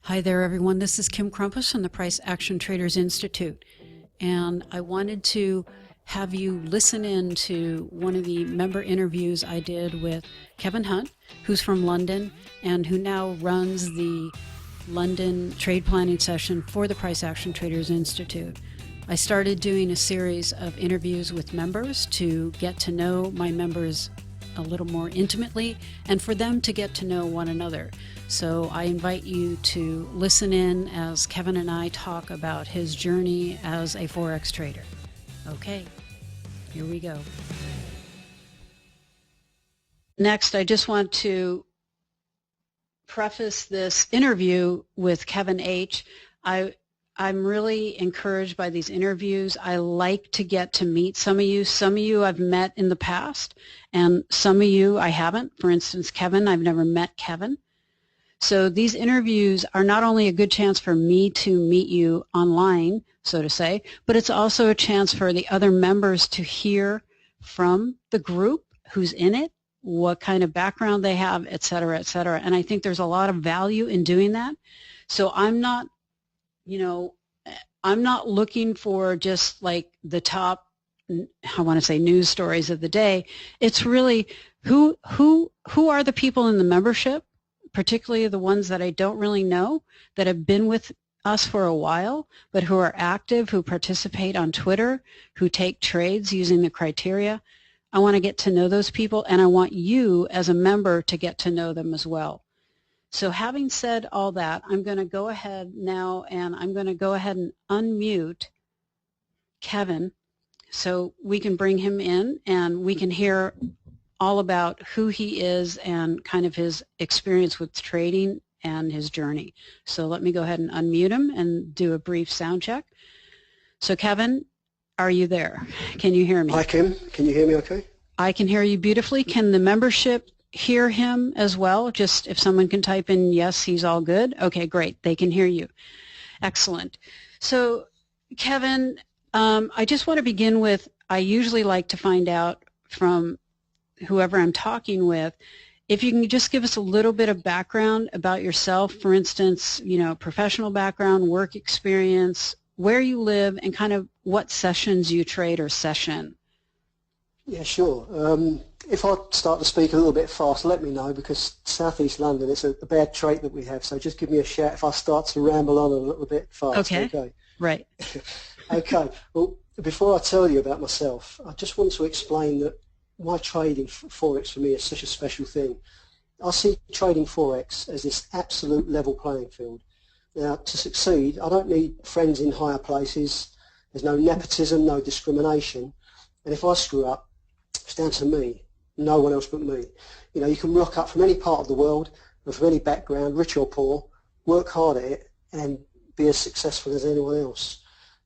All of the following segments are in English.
Hi there, everyone. This is Kim Krompass from the Price Action Traders Institute, and I wanted to have you listen in to one of the member interviews I did with Kevin Hunt, who's from London and who now runs the London trade planning session for the Price Action Traders Institute. I started doing a series of interviews with members to get to know my members a little more intimately and for them to get to know one another. So I invite you to listen in as Kevin and I talk about his journey as a Forex trader. Okay, here we go. Next, I just want to preface this interview with Kevin H. I'm really encouraged by these interviews. I like to get to meet some of you. Some of you I've met in the past, and some of you I haven't. For instance, Kevin, I've never met Kevin. So these interviews are not only a good chance for me to meet you online, so to say, but it's also a chance for the other members to hear from the group who's in it, what kind of background they have, et cetera, et cetera. And I think there's a lot of value in doing that. So I'm not looking for just like the top, I want to say, news stories of the day. It's really who are the people in the membership, particularly the ones that I don't really know, that have been with us for a while, but who are active, who participate on Twitter, who take trades using the criteria. I want to get to know those people, and I want you as a member to get to know them as well. So having said all that, I'm going to go ahead now and I'm going to go ahead and unmute Kevin so we can bring him in and we can hear all about who he is and kind of his experience with trading and his journey. So let me go ahead and unmute him and do a brief sound check. So Kevin, are you there? Can you hear me? Hi Kim, can you hear me okay? I can hear you beautifully. Can the membership hear him as well? Just if someone can type in, yes, he's all good. Okay, great. They can hear you. Excellent. So Kevin, I just want to begin with, I usually like to find out from whoever I'm talking with, if you can just give us a little bit of background about yourself, for instance, professional background, work experience, where you live, and kind of what sessions you trade or session. Yeah, sure. If I start to speak a little bit fast, let me know, because Southeast London, it's a bad trait that we have, so just give me a shout if I start to ramble on a little bit fast. Okay. Right. Okay. Well, before I tell you about myself, I just want to explain that why trading Forex for me is such a special thing. I see trading Forex as this absolute level playing field. Now, to succeed, I don't need friends in higher places. There's no nepotism, no discrimination. And if I screw up, it's down to me, no one else but me. You can rock up from any part of the world, or from any background, rich or poor, work hard at it, and be as successful as anyone else.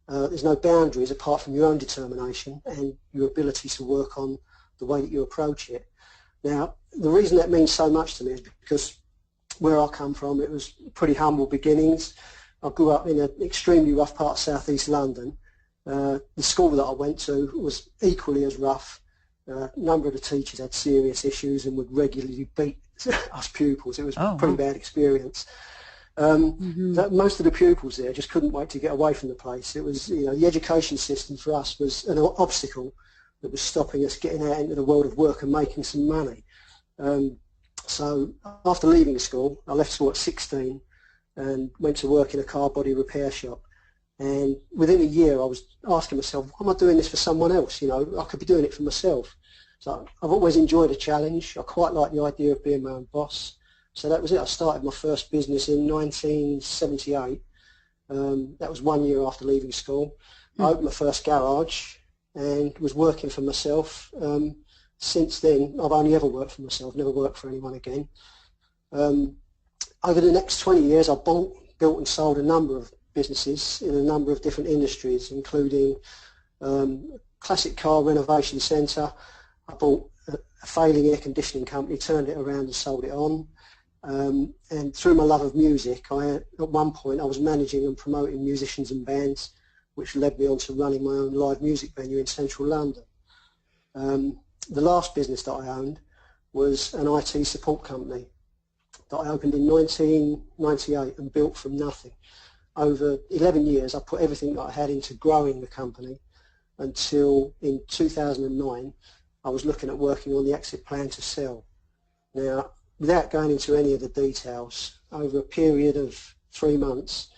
There's no boundaries apart from your own determination and your ability to work on the way that you approach it. Now, the reason that means so much to me is because where I come from, it was pretty humble beginnings. I grew up in an extremely rough part of southeast London. The school that I went to was equally as rough. A number of the teachers had serious issues and would regularly beat us pupils. It was a pretty bad experience. Most of the pupils there just couldn't wait to get away from the place. It was, the education system for us was an obstacle that was stopping us getting out into the world of work and making some money. So after leaving school, I left school at 16 and went to work in a car body repair shop. And within a year, I was asking myself, why am I doing this for someone else? I could be doing it for myself. So I've always enjoyed a challenge. I quite like the idea of being my own boss. So that was it. I started my first business in 1978. That was 1 year after leaving school. I opened my first garage and was working for myself. Since then, I've only ever worked for myself, never worked for anyone again. Over the next 20 years, I built and sold a number of businesses in a number of different industries, including classic car renovation centre. I bought a failing air conditioning company, turned it around and sold it on. And through my love of music, at one point I was managing and promoting musicians and bands, which led me on to running my own live music venue in central London. The last business that I owned was an IT support company. that I opened in 1998 and built from nothing. Over 11 years, I put everything that I had into growing the company until in 2009, I was looking at working on the exit plan to sell. Now, without going into any of the details, over a period of 3 months,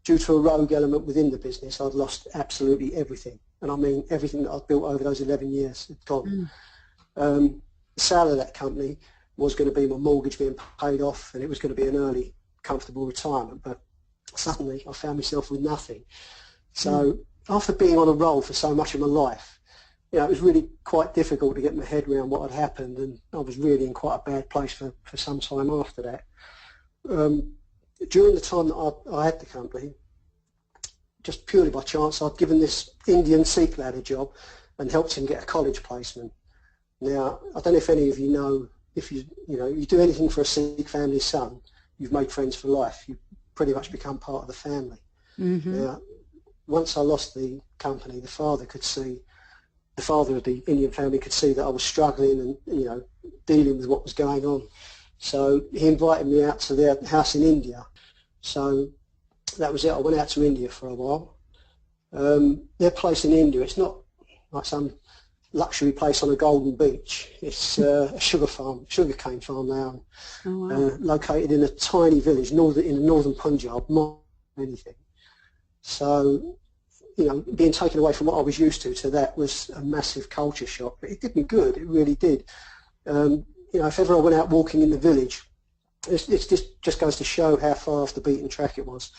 due to a rogue element within the business, I'd lost absolutely everything. And I mean everything that I'd built over those 11 years had gone. The sale of that company was going to be my mortgage being paid off, and it was going to be an early, comfortable retirement. But suddenly I found myself with nothing. So after being on a roll for so much of my life, you know, it was really quite difficult to get my head around what had happened, and I was really in quite a bad place for some time after that. During the time that I had the company, just purely by chance, I'd given this Indian Sikh lad a job and helped him get a college placement. Now, I don't know if any of you know, if you do anything for a Sikh family's son, you've made friends for life. You pretty much become part of the family. Now, once I lost the company, the father of the Indian family could see that I was struggling and, you know, dealing with what was going on. So he invited me out to their house in India. So that was it. I went out to India for a while. Their place in India, it's not like some luxury place on a golden beach. It's a sugarcane farm now, located in a tiny village in the northern Punjab, more than anything. So, you know, being taken away from what I was used to that was a massive culture shock. But it did me good. It really did. You know, if ever I went out walking in the village, it just goes to show how far off the beaten track it was.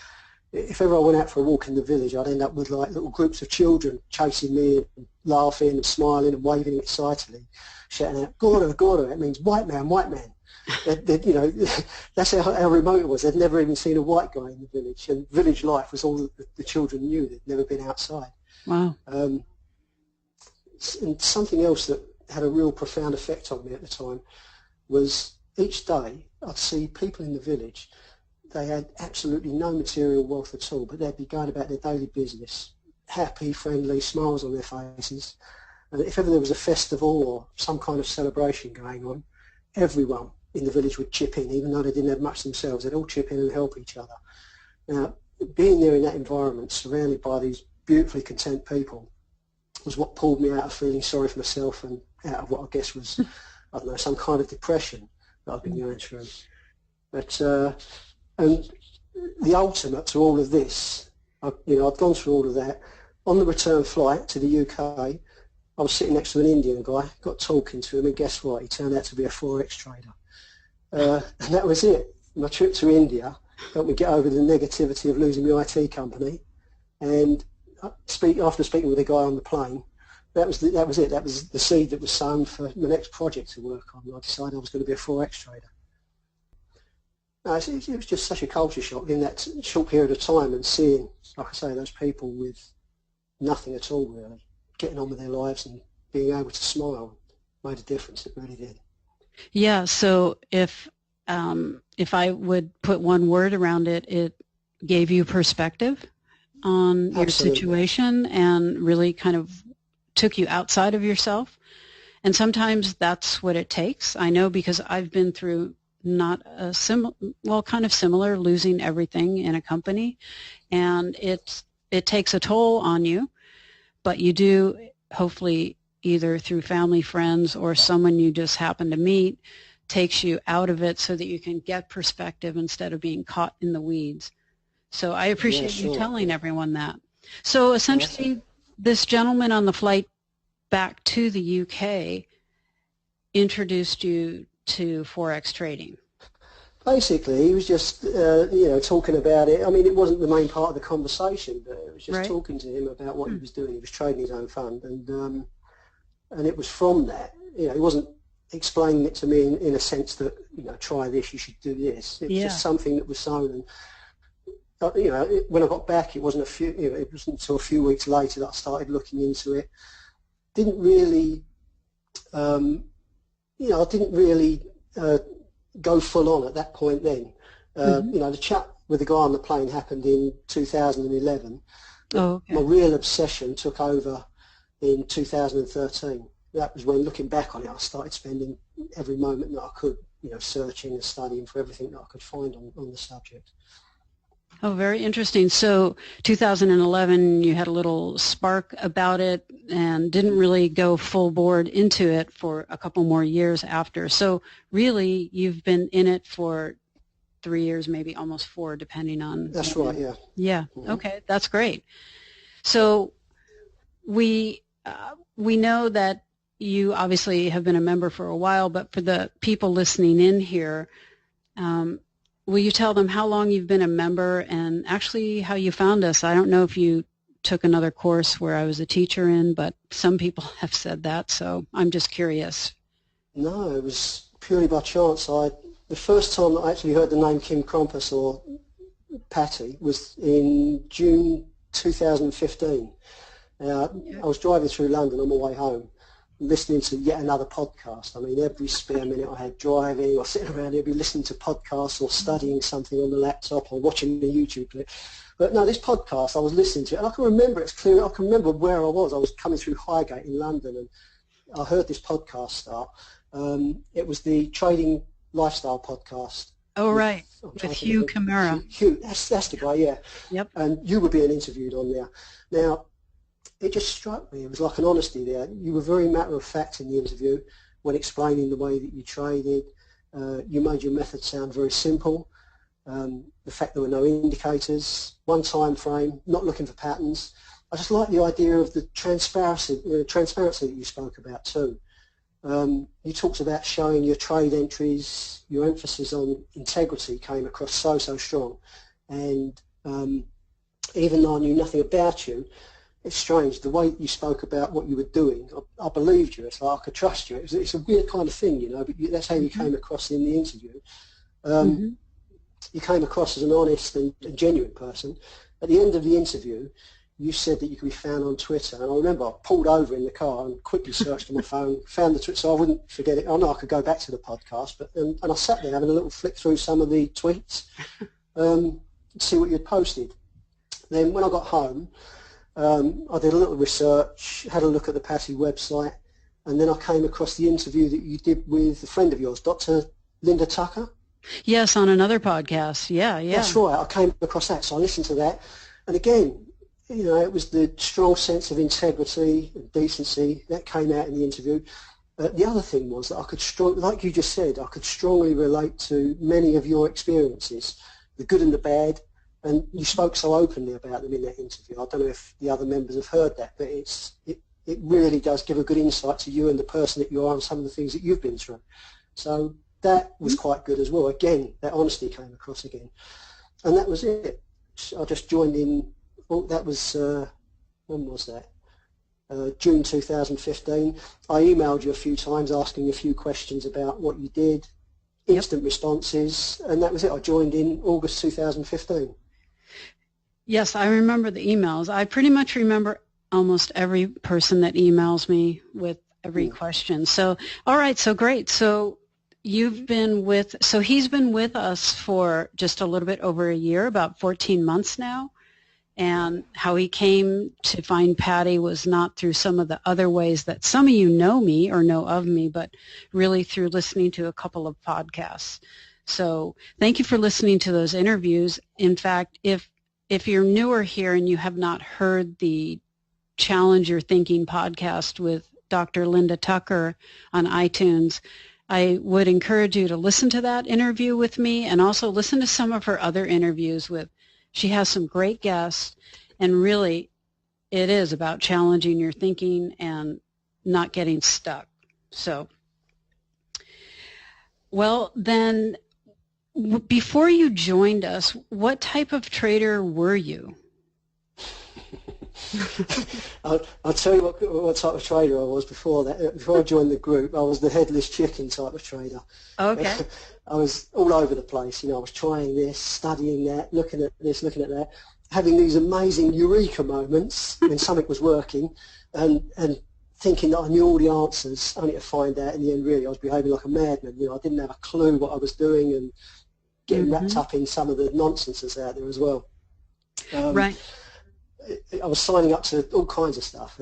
If ever I went out for a walk in the village, I'd end up with like little groups of children chasing me and laughing and smiling and waving excitedly, shouting out, "Goro, Goro," it means white man, white man. You know, that's how remote it was. They'd never even seen a white guy in the village, and village life was all the children knew. They'd never been outside. Wow. And something else that had a real profound effect on me at the time was each day I'd see people in the village. They had absolutely no material wealth at all, but they'd be going about their daily business, happy, friendly, smiles on their faces. And if ever there was a festival or some kind of celebration going on, everyone in the village would chip in, even though they didn't have much themselves. They'd all chip in and help each other. Now, being there in that environment, surrounded by these beautifully content people, was what pulled me out of feeling sorry for myself and out of what I guess was, I don't know, some kind of depression that I've been going through. But and the ultimate to all of this, I'd gone through all of that. On the return flight to the UK, I was sitting next to an Indian guy, got talking to him, and guess what? He turned out to be a Forex trader. And that was it. My trip to India helped me get over the negativity of losing my IT company. And after speaking with the guy on the plane, that was it. That was the seed that was sown for the next project to work on. I decided I was going to be a Forex trader. No, it was just such a culture shock in that short period of time, and seeing, like I say, those people with nothing at all really, getting on with their lives and being able to smile made a difference. It really did. Yeah. So if I would put one word around it, it gave you perspective on your situation and really kind of took you outside of yourself. And sometimes that's what it takes. I know because I've been through not a kind of similar, losing everything in a company, and it takes a toll on you, but you do, hopefully either through family, friends, or someone you just happen to meet, takes you out of it so that you can get perspective instead of being caught in the weeds. So I appreciate you telling everyone that. So essentially, this gentleman on the flight back to the UK introduced you to Forex trading. Basically, he was just, talking about it. I mean, it wasn't the main part of the conversation, but it was just talking to him about what he was doing. He was trading his own fund, and it was from that. You know, he wasn't explaining it to me in a sense that, try this, you should do this. It was just something that was sown. And when I got back, it wasn't until a few weeks later that I started looking into it. Didn't really, I didn't really go full on at that point then. The chat with the guy on the plane happened in 2011. My real obsession took over in 2013. That was when, looking back on it, I started spending every moment that I could searching and studying for everything that I could find on the subject. Oh, very interesting. So 2011, you had a little spark about it and didn't really go full board into it for a couple more years after. So really, you've been in it for 3 years, maybe almost 4, depending on. That's right, yeah. Yeah, Mm-hmm. Okay, that's great. So we know that you obviously have been a member for a while, but for the people listening in here, will you tell them how long you've been a member and actually how you found us? I don't know if you took another course where I was a teacher in, but some people have said that, so I'm just curious. No, it was purely by chance. The first time I actually heard the name Kim Krompass or PATI was in June 2015. I was driving through London on my way home, listening to yet another podcast. I mean, every spare minute I had driving or sitting around here, I'd be listening to podcasts or studying something on the laptop or watching a YouTube clip. But no, this podcast, I was listening to it, and I can remember it's clear. I can remember where I was. I was coming through Highgate in London, and I heard this podcast start. It was the Trading Lifestyle podcast. Oh, right, with Hugh Kimura. Hugh, that's the guy, yeah. Yep. And you were being interviewed on there. Now, it just struck me. It was like an honesty there. You were very matter-of-fact in the interview when explaining the way that you traded. You made your method sound very simple. The fact there were no indicators, one time frame, not looking for patterns. I just like the idea of the transparency that you spoke about too. You talked about showing your trade entries. Your emphasis on integrity came across so strong. And even though I knew nothing about you, it's strange, the way that you spoke about what you were doing, I believed you. It's like I could trust you. It's a weird kind of thing, but that's how you came across in the interview. You came across as an honest and genuine person. At the end of the interview, you said that you could be found on Twitter. And I remember I pulled over in the car and quickly searched on my phone, found the Twitter, so I wouldn't forget it. I know I could go back to the podcast, but and I sat there having a little flick through some of the tweets to see what you'd posted. Then when I got home, I did a little research, had a look at the PATI website, and then I came across the interview that you did with a friend of yours, Dr. Linda Tucker. Yes, on another podcast. Yeah. That's right. I came across that, so I listened to that. And again, it was the strong sense of integrity and decency that came out in the interview. The other thing was that I could like you just said, I could strongly relate to many of your experiences, the good and the bad. And you spoke so openly about them in that interview. I don't know if the other members have heard that, but it really does give a good insight to you and the person that you are and some of the things that you've been through. So that was quite good as well. Again, that honesty came across again. And that was it. I just joined in, that was, when was that? June 2015. I emailed you a few times asking a few questions about what you did, instant responses, and that was it. I joined in August 2015. Yes, I remember the emails. I pretty much remember almost every person that emails me with every question. So, all right, so great. So he's been with us for just a little bit over a year, about 14 months now. And how he came to find PATI was not through some of the other ways that some of you know me or know of me, but really through listening to a couple of podcasts. So thank you for listening to those interviews. In fact, if you're newer here and you have not heard the Challenge Your Thinking podcast with Dr. Linda Tucker on iTunes, I would encourage you to listen to that interview with me and also listen to some of her other interviews with. She has some great guests, and really it is about challenging your thinking and not getting stuck. So, well, then, before you joined us, what type of trader were you? I'll tell you what type of trader I was before that. Before I joined the group, I was the headless chicken type of trader. Okay. I was all over the place. I was trying this, studying that, looking at this, looking at that, having these amazing eureka moments when something was working, and thinking that I knew all the answers, only to find out in the end really I was behaving like a madman. I didn't have a clue what I was doing and getting wrapped up in some of the nonsense that's out there as well. Right. I was signing up to all kinds of stuff.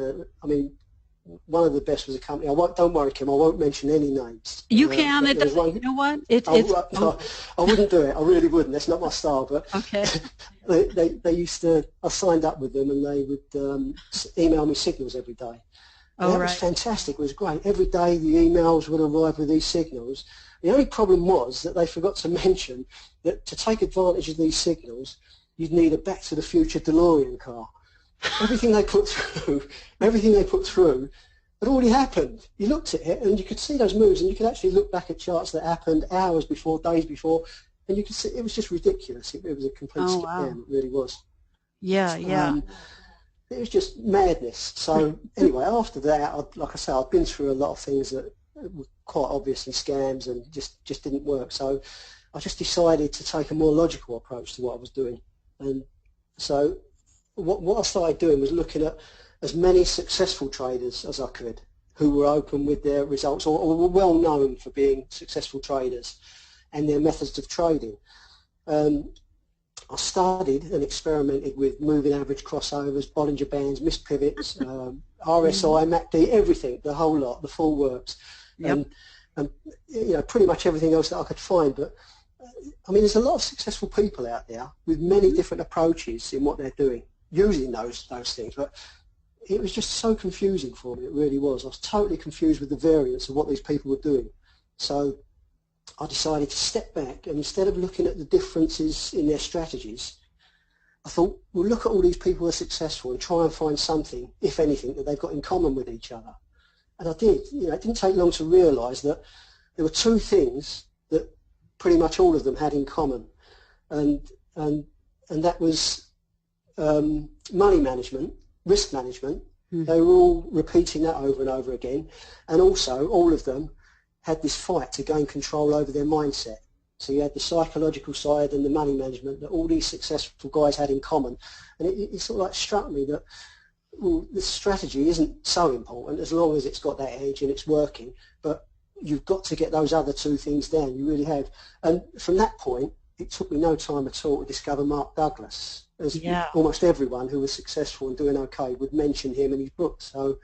one of the best was a company. Don't worry, Kim, I won't mention any names. You can. It doesn't. You know what? I wouldn't do it. I really wouldn't. That's not my style. But okay. they used to. I signed up with them, and they would email me signals every day. And that was fantastic. It was great. Every day the emails would arrive with these signals. The only problem was that they forgot to mention that to take advantage of these signals, you'd need a Back to the Future DeLorean car. Everything they put through had already happened. You looked at it and you could see those moves, and you could actually look back at charts that happened hours before, days before, and you could see it was just ridiculous. It was a complete scam. It really was. Yeah, yeah. It was just madness. So anyway, after that, like I say, I've been through a lot of things that were quite obviously scams and just didn't work. So I just decided to take a more logical approach to what I was doing. And so what I started doing was looking at as many successful traders as I could who were open with their results or were well known for being successful traders and their methods of trading. I studied and experimented with moving average crossovers, Bollinger Bands, missed pivots, RSI, MACD, everything, the whole lot, the full works, and you know, pretty much everything else that I could find. But I mean, there's a lot of successful people out there with many different approaches in what they're doing, using those things. But it was just so confusing for me. It really was. I was totally confused with the variance of what these people were doing. So I decided to step back, and instead of looking at the differences in their strategies, I thought, well, look at all these people who are successful and try and find something, if anything, that they've got in common with each other. And I did. You know, it didn't take long to realise that there were two things that pretty much all of them had in common, and that was money management, risk management. They were all repeating that over and over again, and also all of them had this fight to gain control over their mindset. So you had the psychological side and the money management that all these successful guys had in common. And it sort of like struck me that, well, this strategy isn't so important as long as it's got that edge and it's working, but you've got to get those other two things down. You really have. And from that point, it took me no time at all to discover Mark Douglas, as almost everyone who was successful and doing okay would mention him in his books. So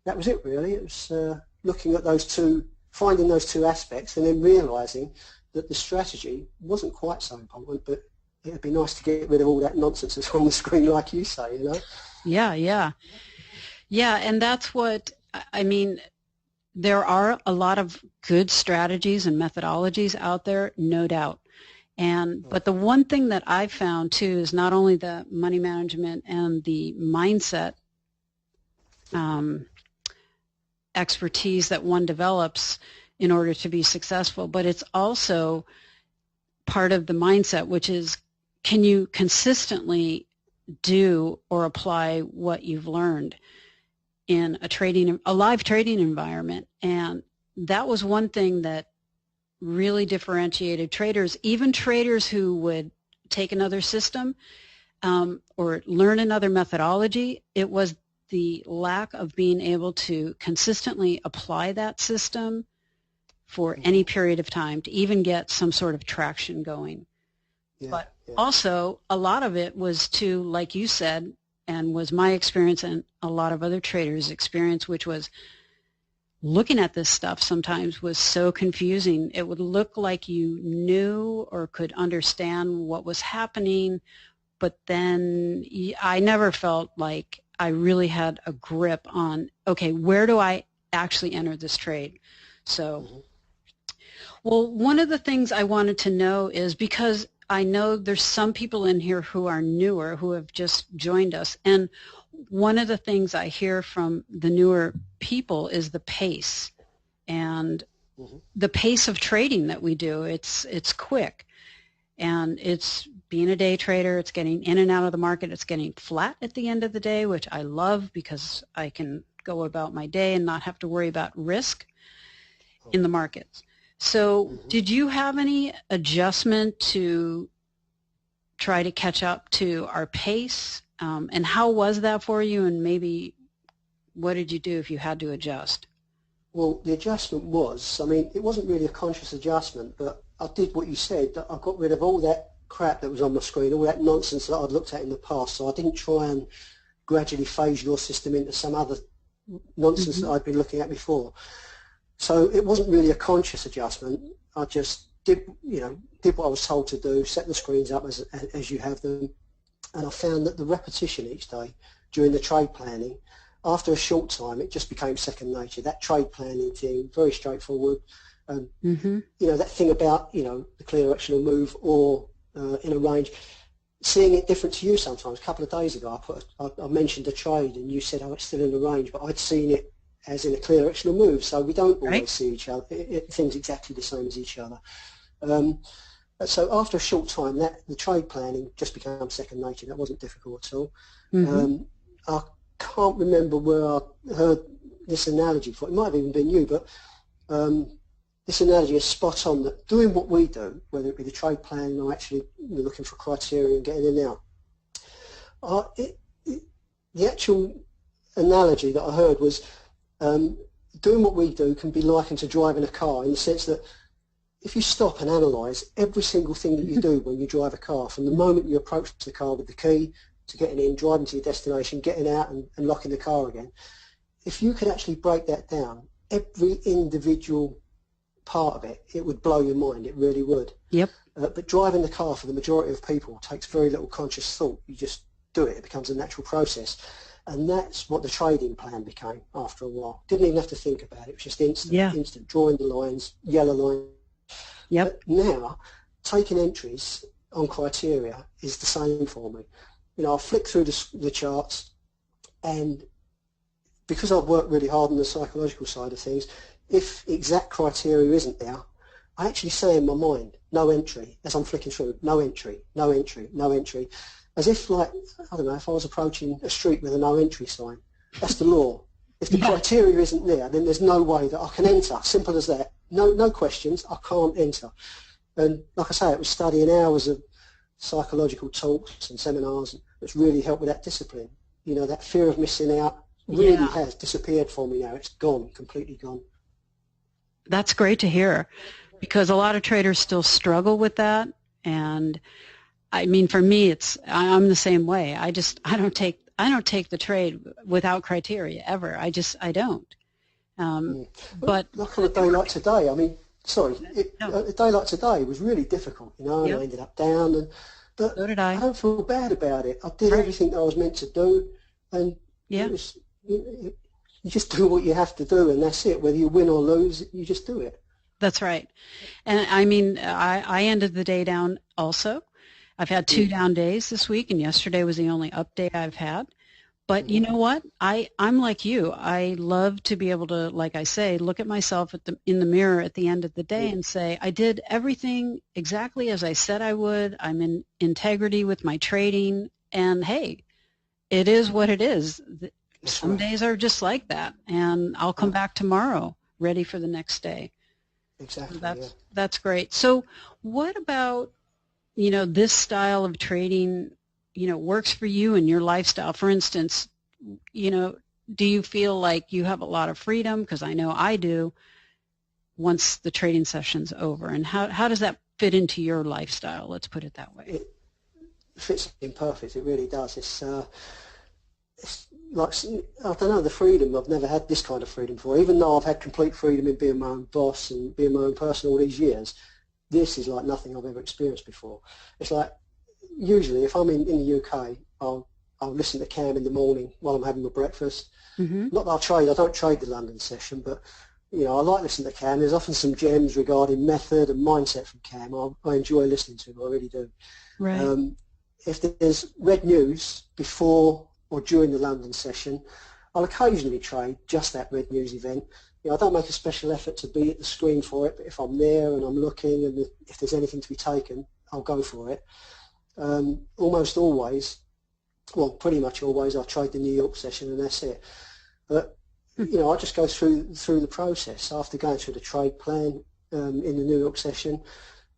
that was it, really. It was looking at those two, finding those two aspects, and then realising that the strategy wasn't quite so important, but it'd be nice to get rid of all that nonsense that's on the screen, like you say, you know? Yeah, and that's what, I mean, there are a lot of good strategies and methodologies out there, no doubt. But the one thing that I've found, too, is not only the money management and the mindset expertise that one develops in order to be successful, but it's also part of the mindset, which is, can you consistently do or apply what you've learned in a live trading environment? And that was one thing that really differentiated traders, even traders who would take another system or learn another methodology. It was the lack of being able to consistently apply that system for any period of time to even get some sort of traction going. But also, a lot of it was to, like you said, and was my experience and a lot of other traders' experience, which was looking at this stuff sometimes was so confusing. It would look like you knew or could understand what was happening, but then I never felt like I really had a grip on, okay, where do I actually enter this trade? So, well, one of the things I wanted to know is, because I know there's some people in here who are newer, who have just joined us, and one of the things I hear from the newer people is the pace, and the pace of trading that we do. It's quick, and it's being a day trader. It's getting in and out of the market. It's getting flat at the end of the day, which I love because I can go about my day and not have to worry about risk in the markets. So did you have any adjustment to try to catch up to our pace? And how was that for you? And maybe what did you do if you had to adjust? Well, the adjustment was, I mean, it wasn't really a conscious adjustment, but I did what you said, that I got rid of all that crap that was on my screen, all that nonsense that I'd looked at in the past. So I didn't try and gradually phase your system into some other nonsense that I'd been looking at before. So it wasn't really a conscious adjustment. I just did what I was told to do, set the screens up as you have them, and I found that the repetition each day during the trade planning, after a short time, it just became second nature. That trade planning thing, very straightforward. That thing about, the clear directional move or in a range, seeing it different to you sometimes. A couple of days ago, I mentioned a trade and you said, oh, it's still in the range, but I'd seen it as in a clear directional move. So we don't always see each other, things exactly the same as each other. So after a short time, the trade planning just became second nature. That wasn't difficult at all. I can't remember where I heard this analogy for. It might have even been you, but this analogy is spot on, that doing what we do, whether it be the trade planning or actually looking for criteria and getting in and out, the actual analogy that I heard was doing what we do can be likened to driving a car, in the sense that if you stop and analyse every single thing that you do when you drive a car, from the moment you approach the car with the key to getting in, driving to your destination, getting out and locking the car again, if you could actually break that down, every individual part of it, it would blow your mind. It really would. Yep. But driving the car for the majority of people takes very little conscious thought. You just do it. It becomes a natural process. And that's what the trading plan became after a while. Didn't even have to think about it. It was just instant drawing the lines, yellow line. Yep. But now, taking entries on criteria is the same for me. I'll flick through the charts, and because I've worked really hard on the psychological side of things, if exact criteria isn't there, I actually say in my mind, no entry, as I'm flicking through, no entry, no entry, no entry, as if, like, I don't know, if I was approaching a street with a no entry sign. That's the law. If the criteria isn't there, then there's no way that I can enter. Simple as that. No questions, I can't enter. And like I say, it was studying hours of psychological talks and seminars that's really helped with that discipline. That fear of missing out really has disappeared for me now. It's gone, completely gone. That's great to hear, because a lot of traders still struggle with that. And I mean, for me, I'm the same way. I don't take the trade without criteria ever. I don't. But like on a day like today, a day like today was really difficult. And I ended up down, but so did I. I don't feel bad about it. I did everything that I was meant to do, and you just do what you have to do, and that's it. Whether you win or lose, you just do it. That's right. And I mean, I ended the day down also. I've had 2 down days this week, and yesterday was the only up day I've had. But you know what? I'm like you. I love to be able to, like I say, look at myself in the mirror at the end of the day and say, I did everything exactly as I said I would. I'm in integrity with my trading, and hey, it is what it is. Some days are just like that, and I'll come back tomorrow ready for the next day. Exactly. So that's great. So what about, this style of trading, works for you and your lifestyle? For instance, do you feel like you have a lot of freedom? Because I know I do, once the trading session's over. And how does that fit into your lifestyle? Let's put it that way. It fits in perfect. It really does. It's like, I don't know, the freedom. I've never had this kind of freedom before. Even though I've had complete freedom in being my own boss and being my own person all these years, this is like nothing I've ever experienced before. It's like, usually if I'm in the UK, I'll listen to Cam in the morning while I'm having my breakfast. Not that I don't trade the London session, but I like listening to Cam. There's often some gems regarding method and mindset from Cam. I enjoy listening to him, I really do. Right. If there's red news before or during the London session, I'll occasionally trade just that red news event. I don't make a special effort to be at the screen for it, but if I'm there and I'm looking, and if there's anything to be taken, I'll go for it. Almost always, well, pretty much always, I trade the New York session, and that's it. But I just go through the process. After going through the trade plan in the New York session,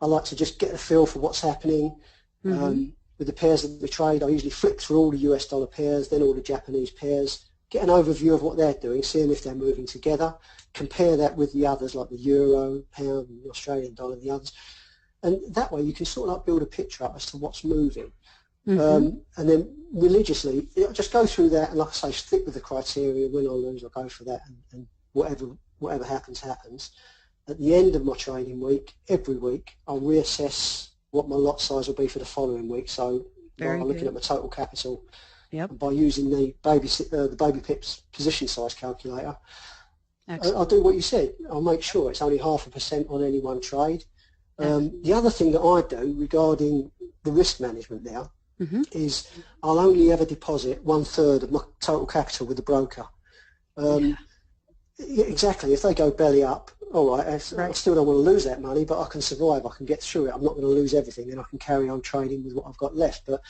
I like to just get a feel for what's happening. With the pairs that we trade, I usually flick through all the US dollar pairs, then all the Japanese pairs, get an overview of what they're doing, seeing if they're moving together, compare that with the others like the Euro, Pound, the Australian dollar, and the others. And that way you can sort of like build a picture up as to what's moving. And then religiously, just go through that, and like I say, stick with the criteria. Win or lose, I'll go for that, and whatever happens, happens. At the end of my trading week, every week, I'll reassess what my lot size will be for the following week. So by looking at my total capital, and by using the baby pips position size calculator, I'll do what you said. I'll make sure it's only 0.5% on any one trade. The other thing that I do regarding the risk management now is I'll only ever deposit 1/3 of my total capital with the broker. Exactly. If they go belly up, all right, I still don't want to lose that money, but I can survive. I can get through it. I'm not going to lose everything, and I can carry on trading with what I've got left. But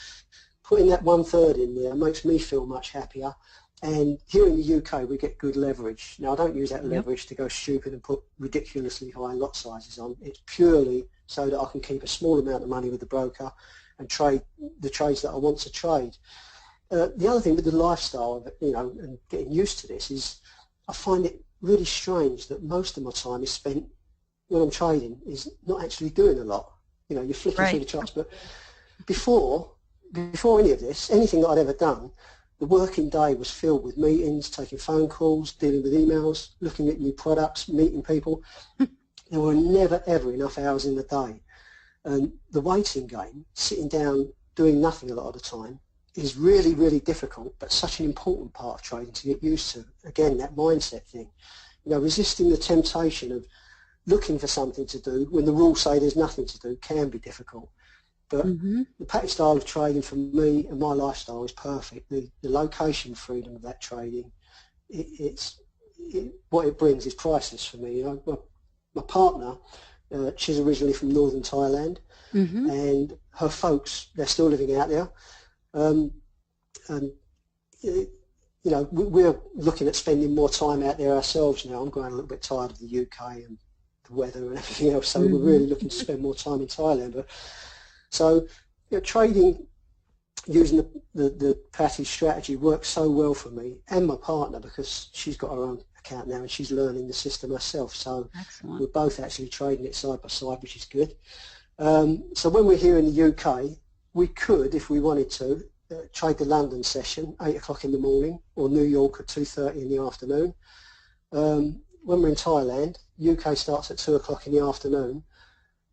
putting that 1/3 in there makes me feel much happier. And here in the UK, we get good leverage. Now, I don't use that leverage to go stupid and put ridiculously high lot sizes on. It's purely so that I can keep a small amount of money with the broker and trade the trades that I want to trade. The other thing with the lifestyle of it, and getting used to this, is I find it really strange that most of my time is spent when I'm trading is not actually doing a lot. You're flicking through the charts. But before any of this, anything that I'd ever done, the working day was filled with meetings, taking phone calls, dealing with emails, looking at new products, meeting people. There were never, ever enough hours in the day. And the waiting game, sitting down, doing nothing a lot of the time, is really, really difficult, but such an important part of trading to get used to. Again, that mindset thing. Resisting the temptation of looking for something to do when the rules say there's nothing to do can be difficult. But the PATI style of trading for me and my lifestyle is perfect. The location freedom of that trading, what it brings is priceless for me. My partner, she's originally from northern Thailand, and her folks, they're still living out there. We're looking at spending more time out there ourselves now. I'm growing a little bit tired of the UK and the weather and everything else, so we're really looking to spend more time in Thailand. So trading using the PATI strategy works so well for me and my partner, because she's got her own account now and she's learning the system herself. So we're both actually trading it side by side, which is good. So when we're here in the UK, we could, if we wanted to, trade the London session 8 o'clock in the morning, or New York at 2:30 in the afternoon. When we're in Thailand, UK starts at 2 o'clock in the afternoon,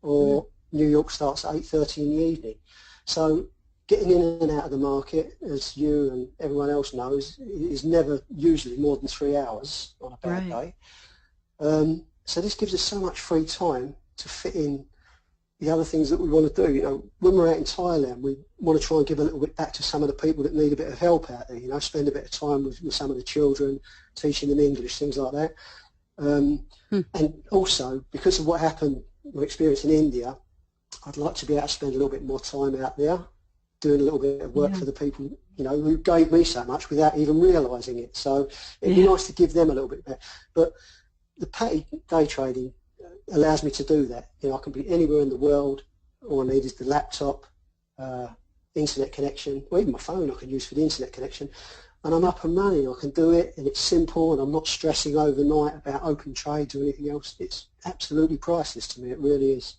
or New York starts at 8:30 in the evening. So getting in and out of the market, as you and everyone else knows, is never usually more than 3 hours on a bad day. So this gives us so much free time to fit in the other things that we want to do. When we're out in Thailand, we want to try and give a little bit back to some of the people that need a bit of help out there. Spend a bit of time with some of the children, teaching them English, things like that. And also, because of what happened, my experience in India, I'd like to be able to spend a little bit more time out there, doing a little bit of work for the people, who gave me so much without even realising it. So it'd be nice to give them a little bit back. But the PATI day trading allows me to do that. I can be anywhere in the world. All I need is the laptop, internet connection, or even my phone I can use for the internet connection, and I'm up and running. I can do it, and it's simple, and I'm not stressing overnight about open trades or anything else. It's absolutely priceless to me. It really is.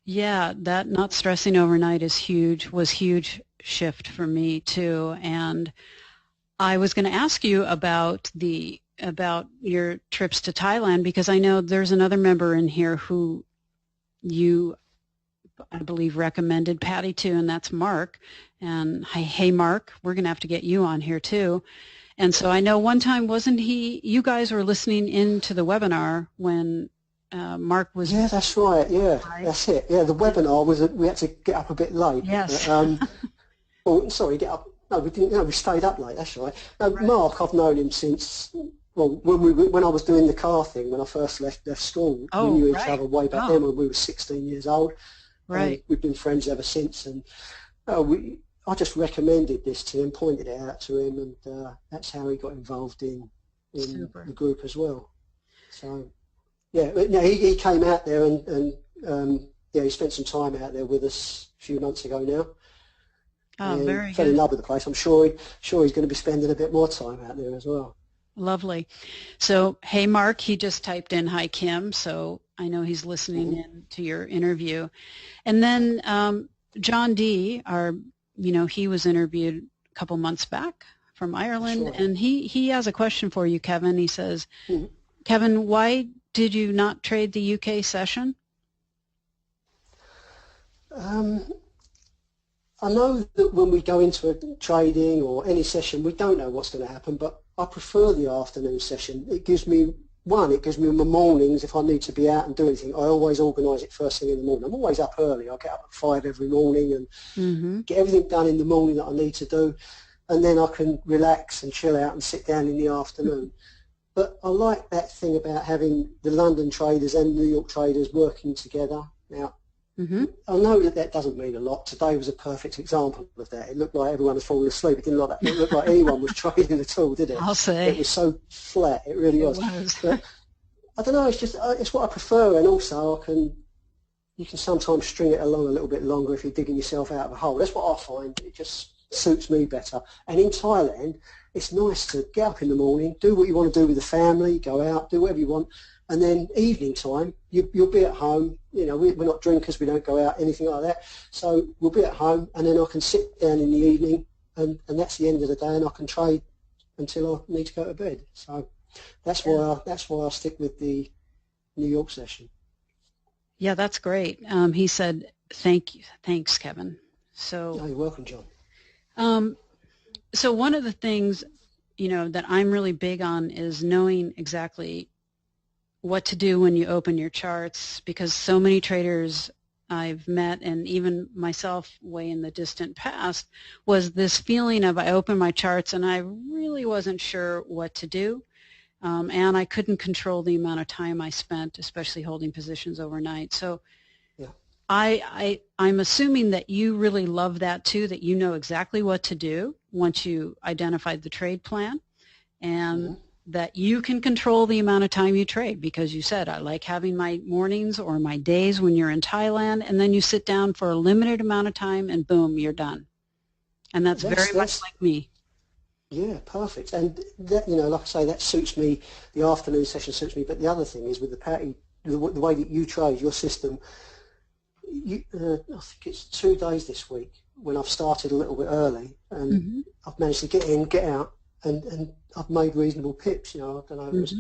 Yeah, that not stressing overnight was huge shift for me too. And I was going to ask you about your trips to Thailand, because I know there's another member in here who you, I believe, recommended PATI to, and that's Mark. And hey Mark, we're going to have to get you on here too. And so I know one time, you guys were listening into the webinar when Mark was... Yeah, that's right. Yeah, that's it. Yeah, the webinar was, we had to get up a bit late. Yes. Get up. No, we didn't. No, we stayed up late. That's right. Mark, I've known him since, when I was doing the car thing, when I first left school. We knew each other way back then when we were 16 years old. Right. We've been friends ever since, and I just recommended this to him, pointed it out to him, and that's how he got involved in the group as well. So. Yeah, he came out there and he spent some time out there with us a few months ago now. Oh, very good. Fell in love with the place. I'm sure he's going to be spending a bit more time out there as well. Lovely. So, hey, Mark, he just typed in, hi, Kim, so I know he's listening in to your interview. And then John D., our you know, he was interviewed a couple months back from Ireland, Right. and he has a question for you, Kevin. He says, Mm-hmm. Kevin, why did you not trade the UK session? I know that when we go into a trading or any session, we don't know what's going to happen, but I prefer the afternoon session. It gives me my mornings. If I need to be out and do anything, I always organise it first thing in the morning. I'm always up early. I get up at 5 every morning and get everything done in the morning that I need to do, and then I can relax and chill out and sit down in the afternoon. But I like that thing about having the London traders and New York traders working together. Now, I know that doesn't mean a lot. Today was a perfect example of that. It looked like everyone was falling asleep. It didn't look like anyone was trading at all, did it? I'll say. It was so flat. It really was. But I don't know. It's what I prefer, and also you can sometimes string it along a little bit longer if you're digging yourself out of a hole. That's what I find. It just suits me better. And in Thailand, it's nice to get up in the morning, do what you want to do with the family, go out, do whatever you want. And then evening time, you'll be at home. You know, we're not drinkers, we don't go out, anything like that. So we'll be at home, and then I can sit down in the evening, and that's the end of the day, and I can trade until I need to go to bed. So that's why I stick with the New York session. Yeah, that's great. He said, thanks, Kevin. So you're welcome, John. So one of the things, you know, that I'm really big on is knowing exactly what to do when you open your charts, because so many traders I've met, and even myself way in the distant past, was this feeling of I opened my charts and I really wasn't sure what to do, and I couldn't control the amount of time I spent, especially holding positions overnight. So yeah. I'm assuming that you really love that too, that you know exactly what to do once you identified the trade plan, and that you can control the amount of time you trade, because you said, I like having my mornings or my days when you're in Thailand, and then you sit down for a limited amount of time and boom, you're done. And that's very much like me. Yeah, perfect. And that, you know, like I say, that suits me. The afternoon session suits me. But the other thing is with the PATI, the way that you trade, your system, I think it's 2 days this week when I've started a little bit early, and I've managed to get in, get out, and I've made reasonable pips. You know, I don't know, it was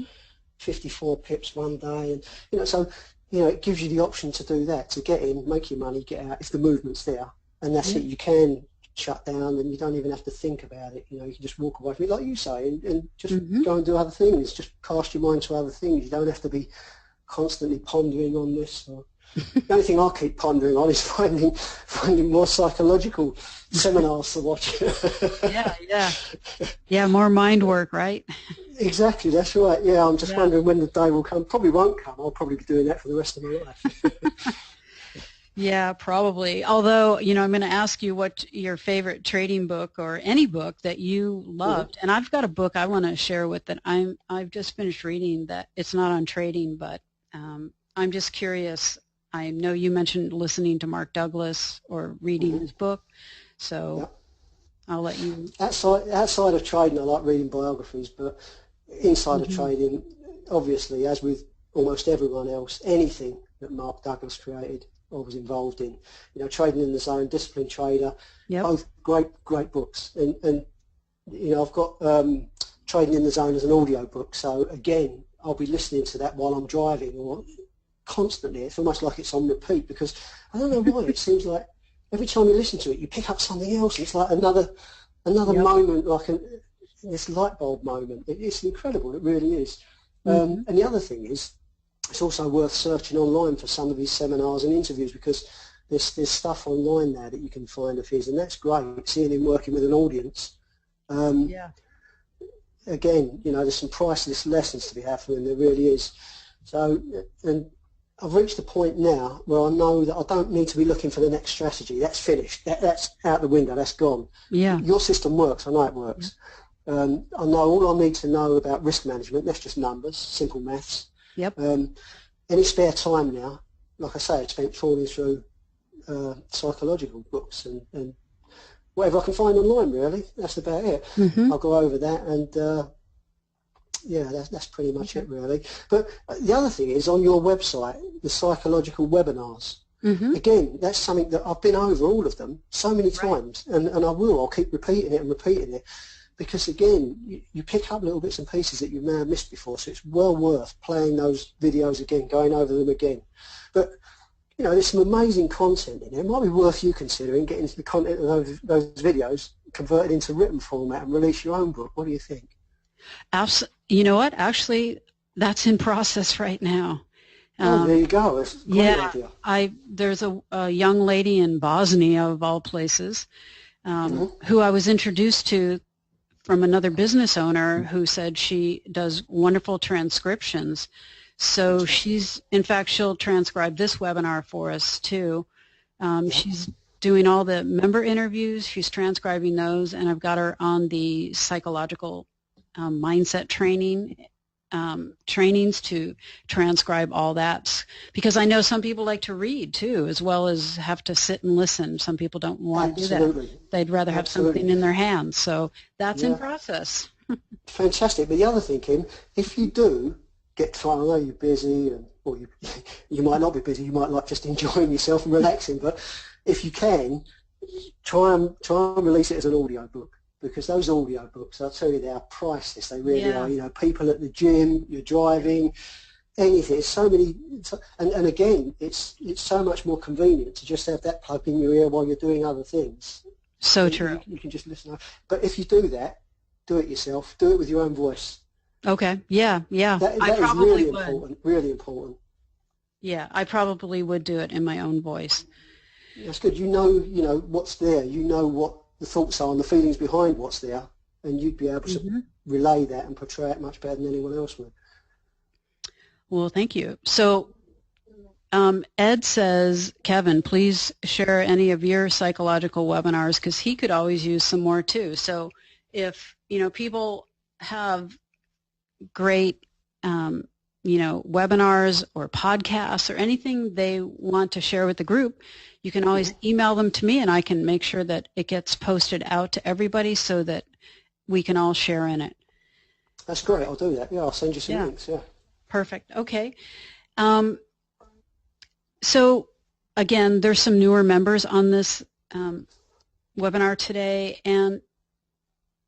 54 pips one day, and you know, so you know, it gives you the option to do that, to get in, make your money, get out if the movement's there, and that's it. You can shut down, and you don't even have to think about it. You know, you can just walk away from it, like you say, and just go and do other things. Just cast your mind to other things. You don't have to be constantly pondering on this. The only thing I keep pondering on is finding more psychological seminars to watch. Yeah, more mind work, right? Exactly, that's right. Yeah, I'm just wondering when the day will come. Probably won't come. I'll probably be doing that for the rest of my life. Yeah, probably. Although, you know, I'm going to ask you what your favorite trading book or any book that you loved. And I've got a book I want to share with that I've just finished reading, that it's not on trading, but I'm just curious. I know you mentioned listening to Mark Douglas or reading his book, so I'll let you. Outside of trading, I like reading biographies, but inside of trading, obviously, as with almost everyone else, anything that Mark Douglas created or was involved in, you know, Trading in the Zone, Disciplined Trader, both great books. And you know, I've got Trading in the Zone as an audio book, so again, I'll be listening to that while I'm driving or constantly. It's almost like it's on repeat, because I don't know why, it seems like every time you listen to it you pick up something else. It's like another moment, like this light bulb moment. It's incredible, it really is. And the other thing is, it's also worth searching online for some of his seminars and interviews, because there's stuff online now that you can find of his, and that's great, seeing him working with an audience. Again, you know, there's some priceless lessons to be had from him, there really is. So, and I've reached a point now where I know that I don't need to be looking for the next strategy. That's finished. That's out the window. That's gone. Yeah. Your system works. I know it works. I know all I need to know about risk management. That's just numbers, simple maths. Yep. Any spare time now, like I say, it's spent trawling through psychological books and whatever I can find online, really. That's about it. I'll go over that, and yeah, that's pretty much it, really. But the other thing is, on your website, the psychological webinars. Mm-hmm. Again, that's something that I've been over all of them so many times, and I'll keep repeating it and repeating it, because again, you pick up little bits and pieces that you may have missed before, so it's well worth playing those videos again, going over them again. But you know, there's some amazing content in there. It might be worth you considering getting the content of those videos converted into written format and release your own book. What do you think? You know what? Actually, that's in process right now. There you go. That's a great idea. There's a young lady in Bosnia, of all places, who I was introduced to from another business owner who said she does wonderful transcriptions. So she'll transcribe this webinar for us too. She's doing all the member interviews. She's transcribing those, and I've got her on the psychological mindset trainings to transcribe all that, because I know some people like to read too, as well as have to sit and listen. Some people don't want to do that. They'd rather have something in their hands. So that's in process. Fantastic. But the other thing, Kim, if you do get to, I know you're busy, or you might not be busy, you might like just enjoying yourself and relaxing, but if you can, try and release it as an audio book. Because those audio books, I'll tell you, they are priceless. They really are. You know, people at the gym, you're driving, anything. It's so many, and again, it's so much more convenient to just have that plugged in your ear while you're doing other things. So true. You can just listen. But if you do that, do it yourself. Do it with your own voice. Okay. Yeah. That I is probably really would. important. Really important. Yeah, I probably would do it in my own voice. That's good. You know what's there. You know what the thoughts are and the feelings behind what's there, and you'd be able to relay that and portray it much better than anyone else would. Well, thank you. So Ed says, Kevin, please share any of your psychological webinars, because he could always use some more too. So if people have great webinars or podcasts or anything they want to share with the group, you can always email them to me, and I can make sure that it gets posted out to everybody so that we can all share in it. That's great. I'll do that. Yeah, I'll send you some links. Yeah. Perfect. Okay. So again, there's some newer members on this webinar today, and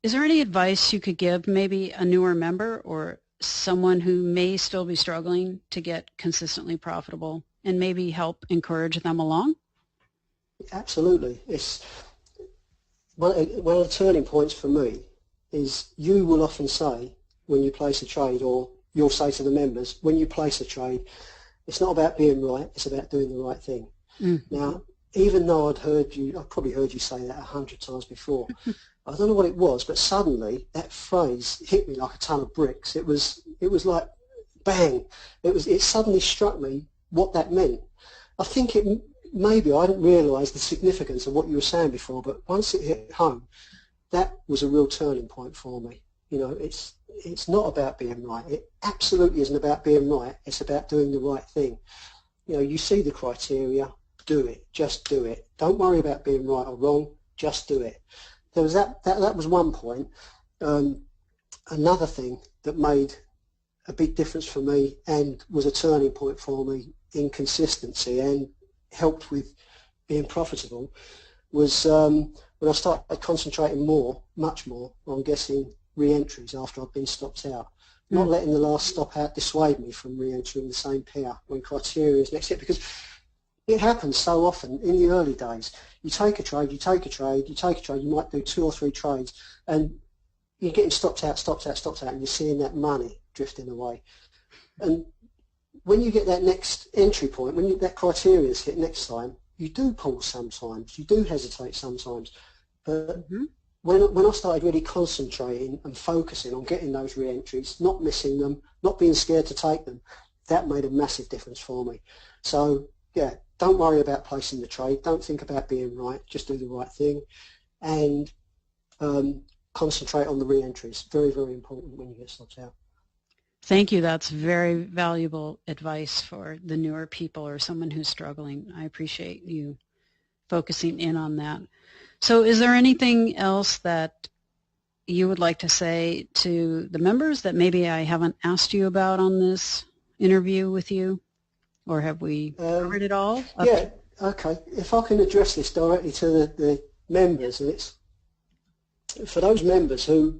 is there any advice you could give maybe a newer member or someone who may still be struggling to get consistently profitable, and maybe help encourage them along? Absolutely. It's one of the turning points for me is you will often say when you place a trade, or you'll say to the members, when you place a trade, it's not about being right, it's about doing the right thing. Now, even though I'd probably heard you say that 100 times before, I don't know what it was, but suddenly that phrase hit me like a ton of bricks. It was like bang. It suddenly struck me what that meant. I think maybe I didn't realise the significance of what you were saying before, but once it hit home, that was a real turning point for me. It's not about being right. It absolutely isn't about being right. It's about doing the right thing. You see the criteria, do it. Just do it. Don't worry about being right or wrong. Just do it. There was that was one point. Another thing that made a big difference for me and was a turning point for me in consistency and helped with being profitable was when I started concentrating much more on getting re-entries after I've been stopped out. Not letting the last stop out dissuade me from re-entering the same pair when criteria is next hit, because it happens so often in the early days. You take a trade, you might do 2 or 3 trades, and you're getting stopped out, and you're seeing that money drifting away. And when you get that next entry point, when that criteria is hit next time, you do pause sometimes, you do hesitate sometimes. But when I started really concentrating and focusing on getting those re-entries, not missing them, not being scared to take them, that made a massive difference for me. So, yeah, don't worry about placing the trade. Don't think about being right. Just do the right thing. And concentrate on the re-entries. Very, very important when you get stopped out. Thank you. That's very valuable advice for the newer people or someone who's struggling. I appreciate you focusing in on that. So is there anything else that you would like to say to the members that maybe I haven't asked you about on this interview with you? Or have we covered it all? Yeah, okay, if I can address this directly to the members, and it's for those members who,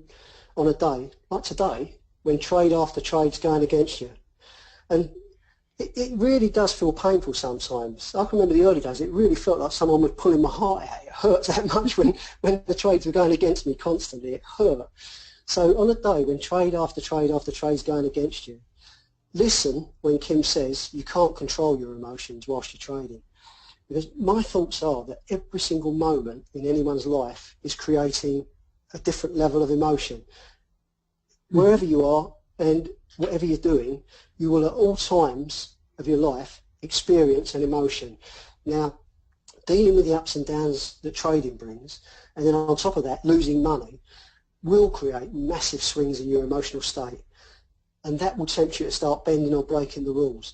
on a day like today, when trade after trade's going against you, and it really does feel painful sometimes. I can remember the early days, it really felt like someone was pulling my heart out. It hurts that much when the trades were going against me constantly. It hurt. So on a day when trade after trade after trade's going against you, listen when Kim says you can't control your emotions whilst you're trading. Because my thoughts are that every single moment in anyone's life is creating a different level of emotion. Wherever you are and whatever you're doing, you will at all times of your life experience an emotion. Now, dealing with the ups and downs that trading brings, and then on top of that, losing money, will create massive swings in your emotional state. And that will tempt you to start bending or breaking the rules.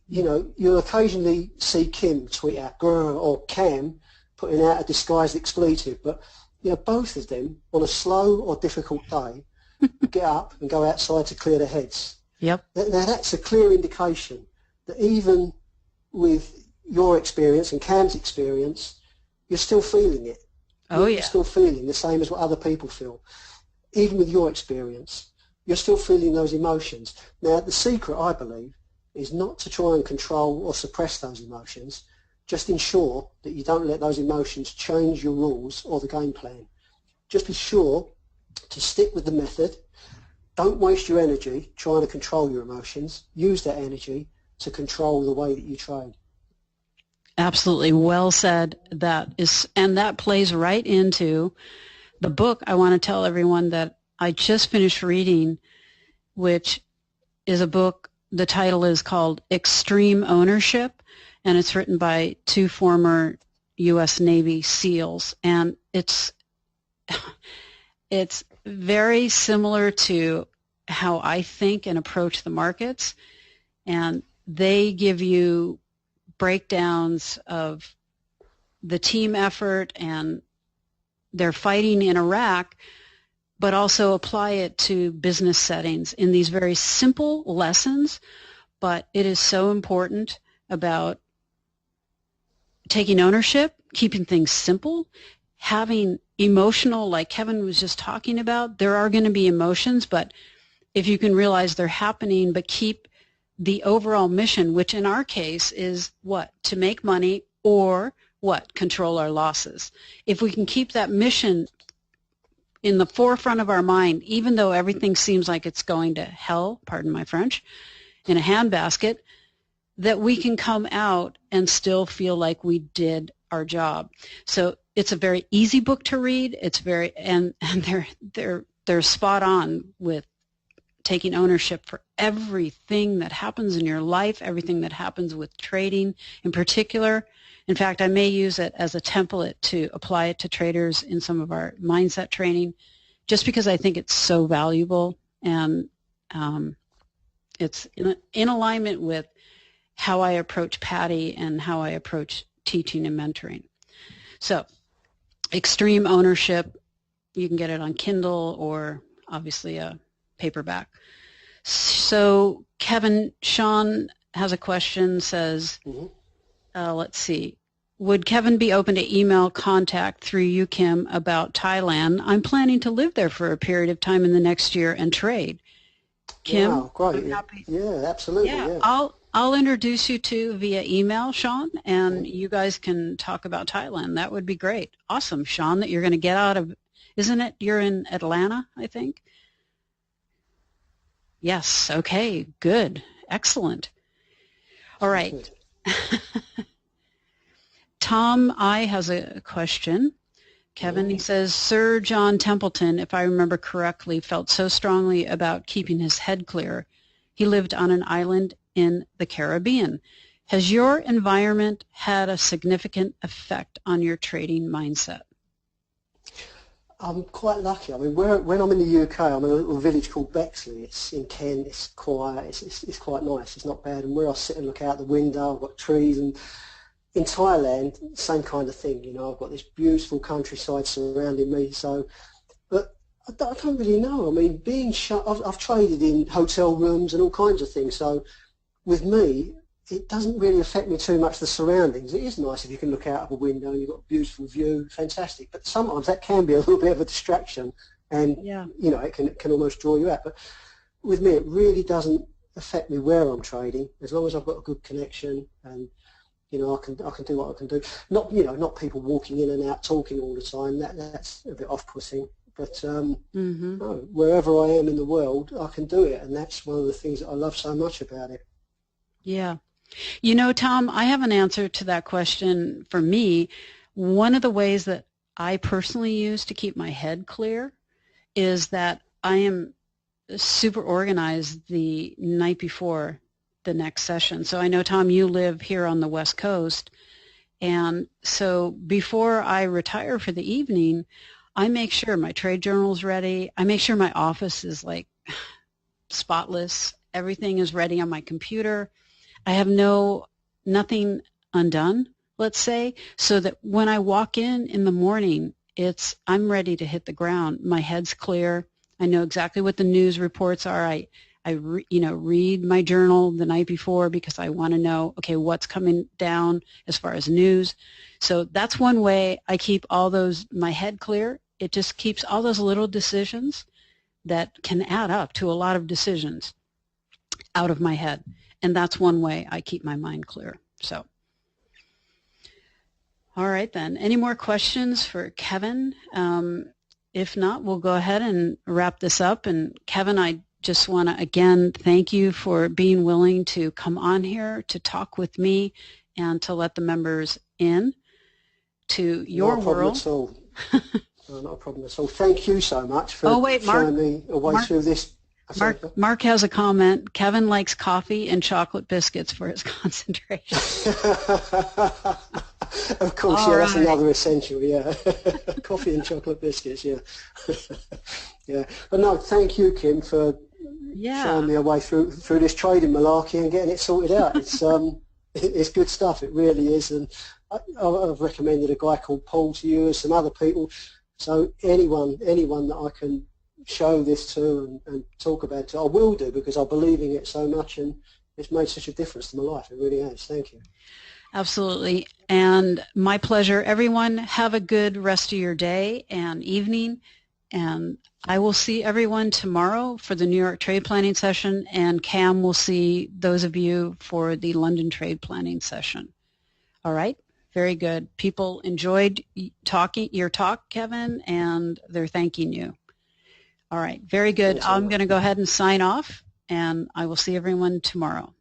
You know, you'll occasionally see Kim tweet out, "Grr," or Cam putting out a disguised expletive, but you know, both of them on a slow or difficult day get up and go outside to clear their heads. Yep. Now that's a clear indication that even with your experience and Cam's experience, you're still feeling it. Oh, You're yeah. still feeling the same as what other people feel. Even with your experience, you're still feeling those emotions. Now, the secret, I believe, is not to try and control or suppress those emotions. Just ensure that you don't let those emotions change your rules or the game plan. Just be sure to stick with the method. Don't waste your energy trying to control your emotions. Use that energy to control the way that you trade. Absolutely. Well said. And that plays right into the book I want to tell everyone that I just finished reading, which is a book. The title is called Extreme Ownership, and it's written by two former U.S. Navy SEALs. And it's very similar to how I think and approach the markets. And they give you breakdowns of the team effort and their fighting in Iraq, but also apply it to business settings in these very simple lessons. But it is so important about taking ownership, keeping things simple, having emotional, like Kevin was just talking about. There are going to be emotions, but if you can realize they're happening, but keep the overall mission, which in our case is what? To make money, or what? Control our losses. If we can keep that mission in the forefront of our mind, even though everything seems like it's going to hell, pardon my French, in a handbasket, that we can come out and still feel like we did our job. So it's a very easy book to read. It's very, and they're spot on with taking ownership for everything that happens in your life, everything that happens with trading in particular. In fact, I may use it as a template to apply it to traders in some of our mindset training, just because I think it's so valuable, and it's in alignment with how I approach PATI and how I approach teaching and mentoring. So, Extreme Ownership, you can get it on Kindle or obviously a paperback. So, Kevin, Sean has a question, says, let's see. Would Kevin be open to email contact through you, Kim, about Thailand? I'm planning to live there for a period of time in the next year and trade. Kim? Wow, great. Yeah, absolutely. Yeah. I'll introduce you to via email, Sean, and you guys can talk about Thailand. That would be great. Awesome, Sean, that you're going to get out of, isn't it? You're in Atlanta, I think? Yes, okay, good. Excellent. All right. Tom I has a question. Kevin, he says, Sir John Templeton, if I remember correctly, felt so strongly about keeping his head clear. He lived on an island in the Caribbean. Has your environment had a significant effect on your trading mindset? I'm quite lucky. I mean, when I'm in the UK, I'm in a little village called Bexley. It's in Kent. It's quiet. It's quite nice. It's not bad. And where I sit and look out the window, I've got trees. And in Thailand, same kind of thing. You know, I've got this beautiful countryside surrounding me. So, but I don't really know. I mean, being shut, I've traded in hotel rooms and all kinds of things. So, with me, it doesn't really affect me too much, the surroundings. It is nice if you can look out of a window and you've got a beautiful view, fantastic. But sometimes that can be a little bit of a distraction, and Yeah. you know, it can almost draw you out. But with me, it really doesn't affect me where I'm trading, as long as I've got a good connection, and you know, I can do what I can do. Not, you know, not people walking in and out talking all the time. That's a bit off-putting. But no, wherever I am in the world, I can do it, and that's one of the things that I love so much about it. Yeah. You know, Tom, I have an answer to that question. For me, one of the ways that I personally use to keep my head clear is that I am super organized the night before the next session. So I know, Tom, you live here on the West Coast, and so before I retire for the evening, I make sure my trade journal's ready. I make sure my office is like spotless. Everything is ready on my computer. I have nothing undone, let's say, so that when I walk in the morning, I'm ready to hit the ground. My head's clear. I know exactly what the news reports are. I read my journal the night before because I want to know, okay, what's coming down as far as news. So that's one way I keep my head clear. It just keeps all those little decisions that can add up to a lot of decisions out of my head. And that's one way I keep my mind clear. So, all right then. Any more questions for Kevin? If not, we'll go ahead and wrap this up. And Kevin, I just want to again thank you for being willing to come on here to talk with me and to let the members in to your world. Not a problem at all. Thank you so much for showing me a way through this. Mark has a comment. Kevin likes coffee and chocolate biscuits for his concentration. Of course, yeah, that's another essential, yeah. Coffee and chocolate biscuits, yeah. Yeah. But no, thank you, Kim, for showing me a way through this trading malarkey and getting it sorted out. It's good stuff, it really is. And I've recommended a guy called Paul to you and some other people. So anyone that I can show this to and talk about it, I will do, because I believe in it so much, and it's made such a difference to my life. It really has. Thank you. Absolutely. And my pleasure. Everyone, have a good rest of your day and evening. And I will see everyone tomorrow for the New York trade planning session, and Cam will see those of you for the London trade planning session. All right? Very good. People enjoyed your talk, Kevin, and they're thanking you. All right. Very good. I'm going to go ahead and sign off, and I will see everyone tomorrow.